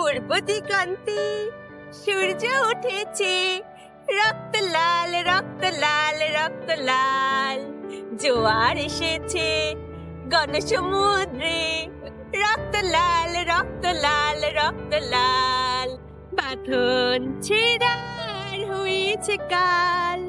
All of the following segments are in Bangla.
পূর্ব দিগন্তে সূর্য উঠেছে, রক্ত লাল রক্ত লাল রক্ত লাল। জোয়ার এসেছে গণসমুদ্রে, রক্ত লাল রক্ত লাল রক্ত লাল। বাঁধন ছেড়ার হয়েছে কাল,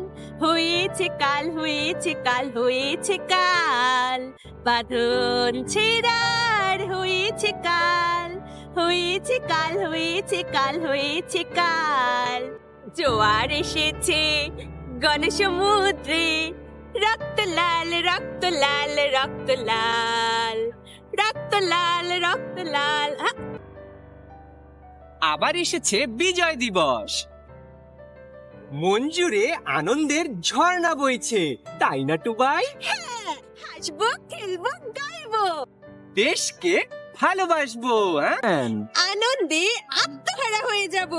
হয়েছে কাল হয়েছে কাল হয়েছে কাল। বাঁধন ছেড়ার হয়েছে কাল, হয়েছে কাল হয়েছে কাল হয়েছে কাল। জোয়ার এসেছে গণসমুদ্রে, রক্ত লাল রক্ত লাল রক্ত লাল রক্ত লাল রক্ত লাল। আবার এসেছে বিজয় দিবস। মন জুড়ে আনন্দের ঝর্ণা বইছে, তাই না টুবাই? হ্যাঁ, হাসবো খেলবো গাইবো, দেশকে ভালোবাসবো। হ্যাঁ, আনন্দে আত্মহারা হয়ে যাব।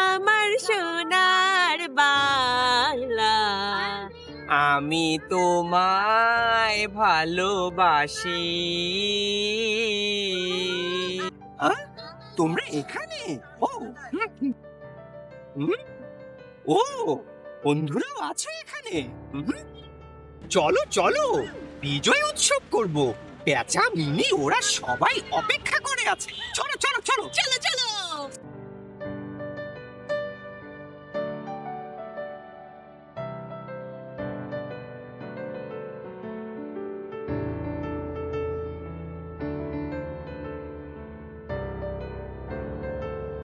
আমার সোনার বাংলা, আমি তোমায় ভালোবাসি। তোমরা এখানে? ও ও, বন্ধুরাও আছো এখানে? চলো চলো, বিজয় উৎসব করব। পেঁচা, মিনি ওরা সবাই অপেক্ষা করে আছে। চলো চলো চলো চলো চলো।